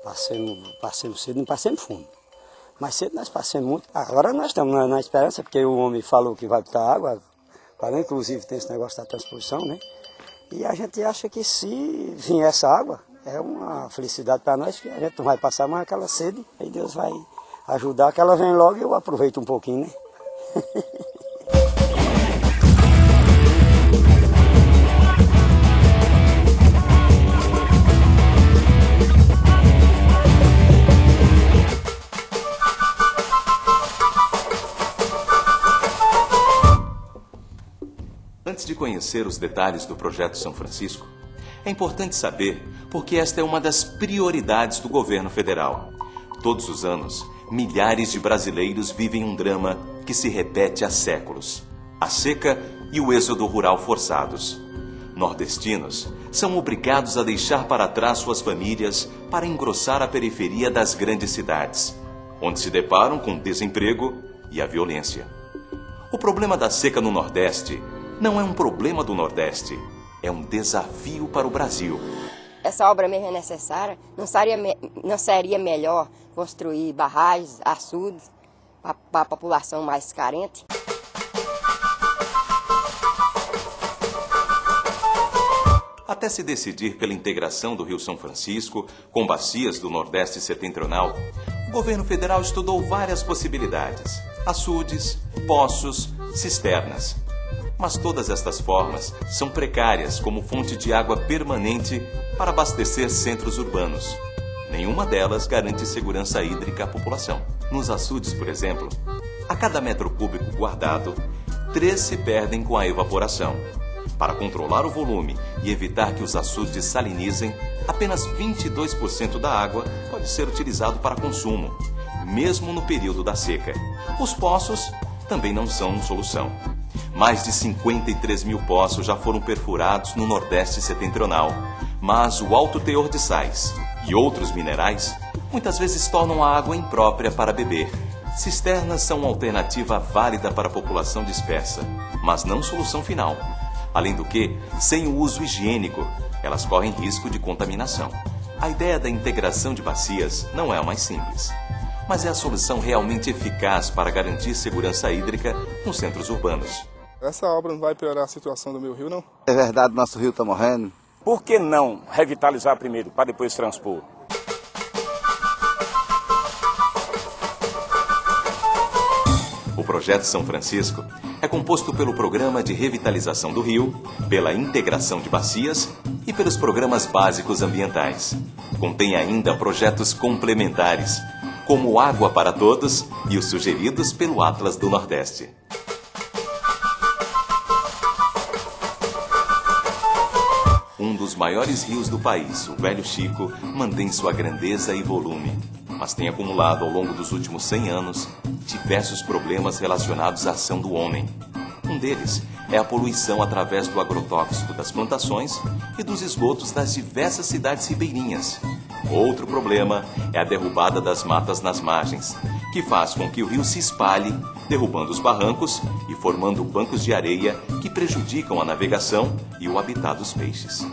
Passemos cedo, não passemos fundo. Mais cedo nós passamos muito. Agora nós estamos na esperança, porque o homem falou que vai botar água, para inclusive tem esse negócio da transposição, né? E a gente acha que se vier essa água, é uma felicidade para nós, que a gente não vai passar mais aquela sede, aí Deus vai ajudar, que ela vem logo e eu aproveito um pouquinho, né? Antes de conhecer os detalhes do Projeto São Francisco, é importante saber porque esta é uma das prioridades do governo federal. Todos os anos, milhares de brasileiros vivem um drama que se repete há séculos: a seca e o êxodo rural forçados. Nordestinos são obrigados a deixar para trás suas famílias para engrossar a periferia das grandes cidades, onde se deparam com o desemprego e a violência. O problema da seca no Nordeste não é um problema do Nordeste, é um desafio para o Brasil. Essa obra mesmo é necessária. Não seria melhor construir barragens, açudes, para a população mais carente? Até se decidir pela integração do Rio São Francisco com bacias do Nordeste Setentrional, o governo federal estudou várias possibilidades: açudes, poços, cisternas. Mas todas estas formas são precárias como fonte de água permanente para abastecer centros urbanos. Nenhuma delas garante segurança hídrica à população. Nos açudes, por exemplo, a cada metro cúbico guardado, 3 se perdem com a evaporação. Para controlar o volume e evitar que os açudes salinizem, apenas 22% da água pode ser utilizado para consumo, mesmo no período da seca. Os poços também não são solução. Mais de 53 mil poços já foram perfurados no Nordeste Setentrional, mas o alto teor de sais e outros minerais muitas vezes tornam a água imprópria para beber. Cisternas são uma alternativa válida para a população dispersa, mas não solução final. Além do que, sem o uso higiênico, elas correm risco de contaminação. A ideia da integração de bacias não é a mais simples, mas é a solução realmente eficaz para garantir segurança hídrica nos centros urbanos. Essa obra não vai piorar a situação do meu rio, não? É verdade, nosso rio está morrendo. Por que não revitalizar primeiro, para depois transpor? O Projeto São Francisco é composto pelo Programa de Revitalização do Rio, pela integração de bacias e pelos programas básicos ambientais. Contém ainda projetos complementares, como Água para Todos e os sugeridos pelo Atlas do Nordeste. Um dos maiores rios do país, o Velho Chico, mantém sua grandeza e volume, mas tem acumulado ao longo dos últimos 100 anos diversos problemas relacionados à ação do homem. Um deles é a poluição através do agrotóxico das plantações e dos esgotos das diversas cidades ribeirinhas. Outro problema é a derrubada das matas nas margens, que faz com que o rio se espalhe, derrubando os barrancos e formando bancos de areia que prejudicam a navegação e o habitat dos peixes.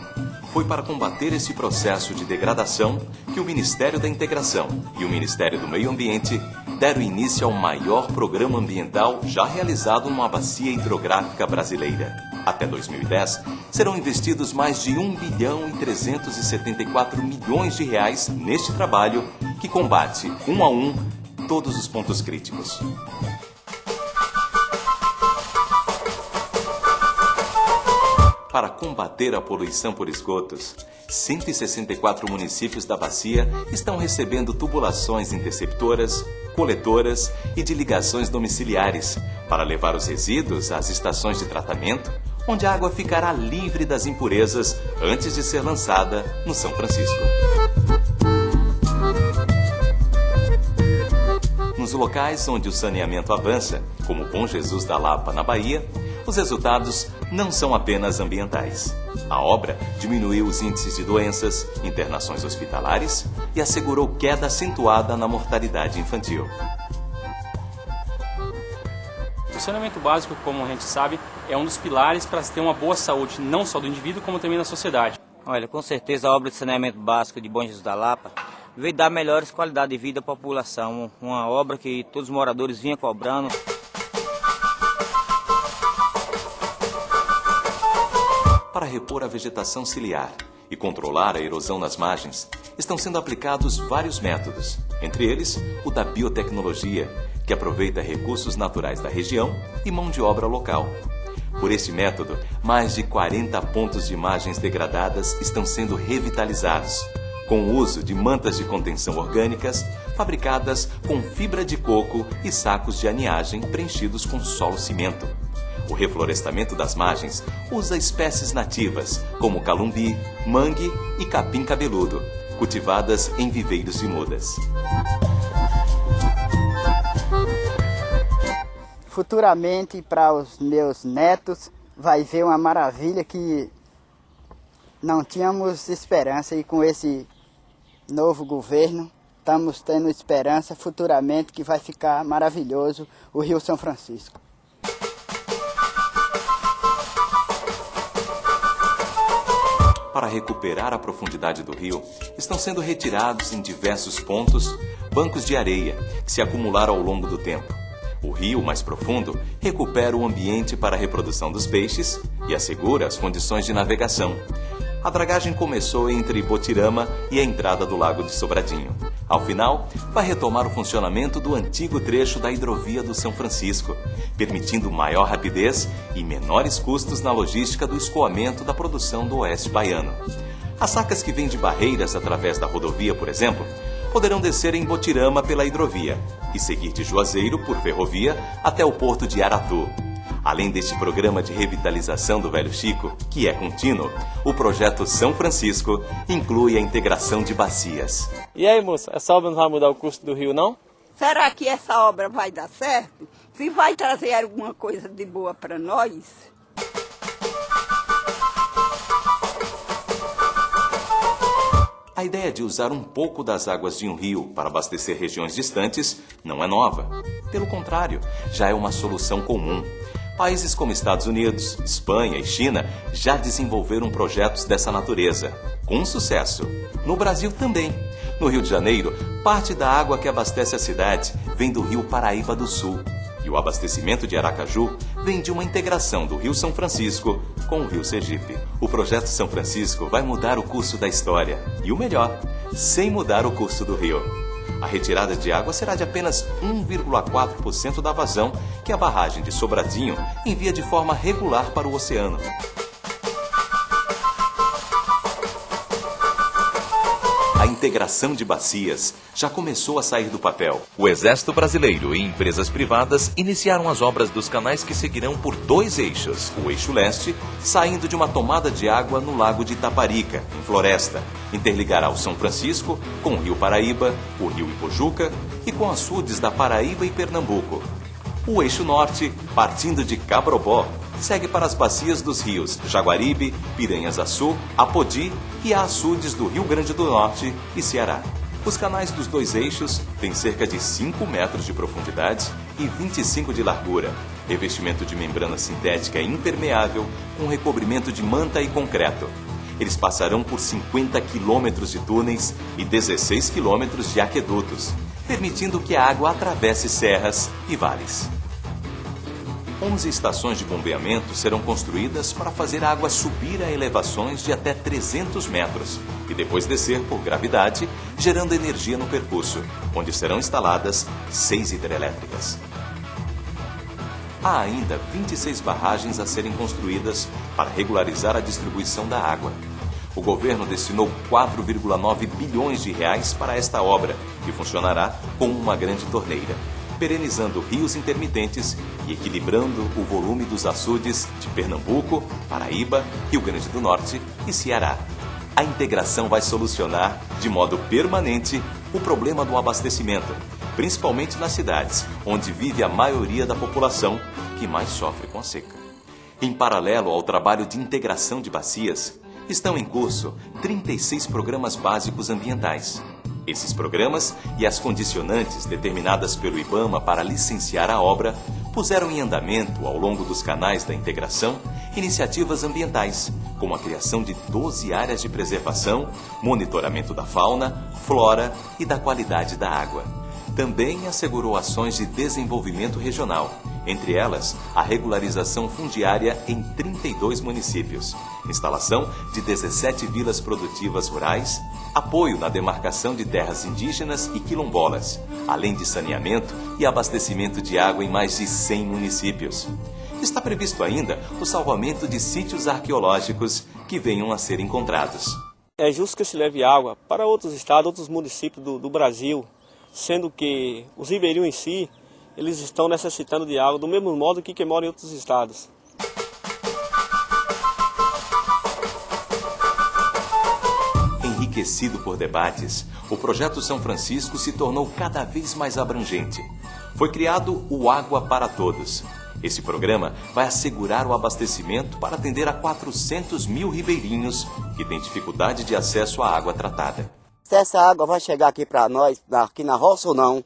Foi para combater esse processo de degradação que o Ministério da Integração e o Ministério do Meio Ambiente deram início ao maior programa ambiental já realizado numa bacia hidrográfica brasileira. Até 2010, serão investidos mais de 1.374 bilhões de reais neste trabalho que combate, um a um, todos os pontos críticos. Para combater a poluição por esgotos, 164 municípios da bacia estão recebendo tubulações interceptoras, coletoras e de ligações domiciliares para levar os resíduos às estações de tratamento, onde a água ficará livre das impurezas antes de ser lançada no São Francisco. Nos locais onde o saneamento avança, como Bom Jesus da Lapa, na Bahia, os resultados não são apenas ambientais. A obra diminuiu os índices de doenças, internações hospitalares e assegurou queda acentuada na mortalidade infantil. O saneamento básico, como a gente sabe, é um dos pilares para se ter uma boa saúde, não só do indivíduo, como também da sociedade. Olha, com certeza a obra de saneamento básico de Bom Jesus da Lapa veio dar melhores qualidades de vida à população. Uma obra que todos os moradores vinham cobrando. Para repor a vegetação ciliar e controlar a erosão nas margens, estão sendo aplicados vários métodos, entre eles o da biotecnologia, que aproveita recursos naturais da região e mão de obra local. Por este método, mais de 40 pontos de margens degradadas estão sendo revitalizados, com o uso de mantas de contenção orgânicas fabricadas com fibra de coco e sacos de aninhagem preenchidos com solo cimento. O reflorestamento das margens usa espécies nativas, como calumbi, mangue e capim cabeludo, cultivadas em viveiros de mudas. Futuramente, para os meus netos, vai ver uma maravilha que não tínhamos esperança, e com esse novo governo estamos tendo esperança futuramente que vai ficar maravilhoso o Rio São Francisco. Para recuperar a profundidade do rio, estão sendo retirados em diversos pontos bancos de areia que se acumularam ao longo do tempo. O rio mais profundo recupera o ambiente para a reprodução dos peixes e assegura as condições de navegação. A dragagem começou entre Botirama e a entrada do Lago de Sobradinho. Ao final, vai retomar o funcionamento do antigo trecho da hidrovia do São Francisco, permitindo maior rapidez e menores custos na logística do escoamento da produção do Oeste Baiano. As sacas que vêm de Barreiras através da rodovia, por exemplo, poderão descer em Botirama pela hidrovia e seguir de Juazeiro por ferrovia até o porto de Aratu. Além deste programa de revitalização do Velho Chico, que é contínuo, o projeto São Francisco inclui a integração de bacias. E aí, moça, essa obra não vai mudar o custo do rio, não? Será que essa obra vai dar certo? Se vai trazer alguma coisa de boa para nós? A ideia de usar um pouco das águas de um rio para abastecer regiões distantes não é nova. Pelo contrário, já é uma solução comum. Países como Estados Unidos, Espanha e China já desenvolveram projetos dessa natureza, com sucesso. No Brasil também. No Rio de Janeiro, parte da água que abastece a cidade vem do Rio Paraíba do Sul. E o abastecimento de Aracaju vem de uma integração do Rio São Francisco com o Rio Sergipe. O projeto São Francisco vai mudar o curso da história. E o melhor, sem mudar o curso do rio. A retirada de água será de apenas 1,4% da vazão que a barragem de Sobradinho envia de forma regular para o oceano. A integração de bacias já começou a sair do papel. O Exército Brasileiro e empresas privadas iniciaram as obras dos canais que seguirão por 2 eixos. O eixo leste, saindo de uma tomada de água no Lago de Itaparica, em Floresta, interligará o São Francisco com o Rio Paraíba, o Rio Ipojuca e com açudes da Paraíba e Pernambuco. O eixo norte, partindo de Cabrobó, segue para as bacias dos rios Jaguaribe, Piranhas-Açu, Apodi e a açudes do Rio Grande do Norte e Ceará. Os canais dos 2 eixos têm cerca de 5 metros de profundidade e 25 de largura, revestimento de membrana sintética impermeável com recobrimento de manta e concreto. Eles passarão por 50 quilômetros de túneis e 16 quilômetros de aquedutos, permitindo que a água atravesse serras e vales. 11 estações de bombeamento serão construídas para fazer a água subir a elevações de até 300 metros e depois descer por gravidade, gerando energia no percurso, onde serão instaladas 6 hidrelétricas. Há ainda 26 barragens a serem construídas para regularizar a distribuição da água. O governo destinou 4,9 bilhões de reais para esta obra, que funcionará como uma grande torneira, perenizando rios intermitentes e equilibrando o volume dos açudes de Pernambuco, Paraíba, Rio Grande do Norte e Ceará. A integração vai solucionar, de modo permanente, o problema do abastecimento, principalmente nas cidades, onde vive a maioria da população que mais sofre com a seca. Em paralelo ao trabalho de integração de bacias, estão em curso 36 programas básicos ambientais. Esses programas e as condicionantes determinadas pelo IBAMA para licenciar a obra puseram em andamento, ao longo dos canais da integração, iniciativas ambientais, como a criação de 12 áreas de preservação, monitoramento da fauna, flora e da qualidade da água. Também assegurou ações de desenvolvimento regional, entre elas a regularização fundiária em 32 municípios, instalação de 17 vilas produtivas rurais, apoio na demarcação de terras indígenas e quilombolas, além de saneamento e abastecimento de água em mais de 100 municípios. Está previsto ainda o salvamento de sítios arqueológicos que venham a ser encontrados. É justo que se leve água para outros estados, outros municípios do Brasil, sendo que os ribeirinhos em si, eles estão necessitando de água do mesmo modo que quem mora em outros estados. Enriquecido por debates, o Projeto São Francisco se tornou cada vez mais abrangente. Foi criado o Água para Todos. Esse programa vai assegurar o abastecimento para atender a 400 mil ribeirinhos que têm dificuldade de acesso à água tratada. Se essa água vai chegar aqui para nós, aqui na roça ou não?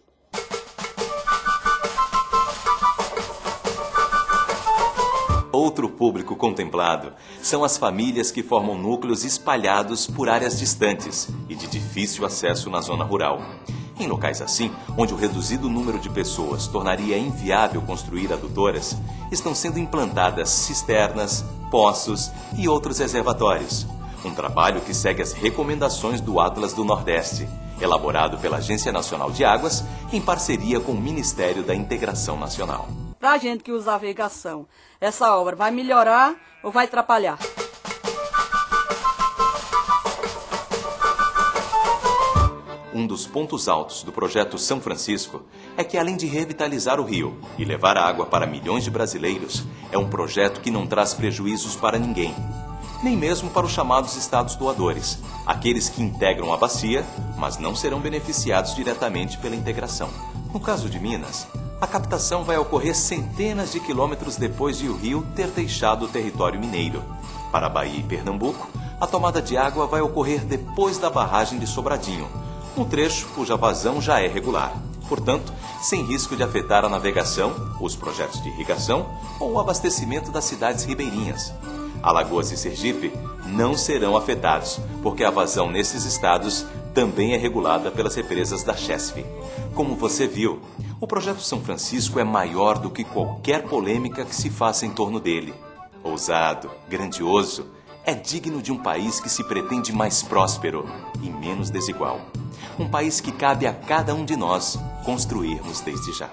Outro público contemplado são as famílias que formam núcleos espalhados por áreas distantes e de difícil acesso na zona rural. Em locais assim, onde o reduzido número de pessoas tornaria inviável construir adutoras, estão sendo implantadas cisternas, poços e outros reservatórios. Um trabalho que segue as recomendações do Atlas do Nordeste, elaborado pela Agência Nacional de Águas, em parceria com o Ministério da Integração Nacional. Para a gente que usa a irrigação, essa obra vai melhorar ou vai atrapalhar? Um dos pontos altos do projeto São Francisco é que, além de revitalizar o rio e levar água para milhões de brasileiros, é um projeto que não traz prejuízos para ninguém, nem mesmo para os chamados estados doadores, aqueles que integram a bacia, mas não serão beneficiados diretamente pela integração. No caso de Minas, a captação vai ocorrer centenas de quilômetros depois de o rio ter deixado o território mineiro. Para a Bahia e Pernambuco, a tomada de água vai ocorrer depois da barragem de Sobradinho, um trecho cuja vazão já é regular, portanto, sem risco de afetar a navegação, os projetos de irrigação ou o abastecimento das cidades ribeirinhas. Alagoas e Sergipe não serão afetados, porque a vazão nesses estados também é regulada pelas represas da Chesf. Como você viu, o projeto São Francisco é maior do que qualquer polêmica que se faça em torno dele. Ousado, grandioso, é digno de um país que se pretende mais próspero e menos desigual. Um país que cabe a cada um de nós construirmos desde já.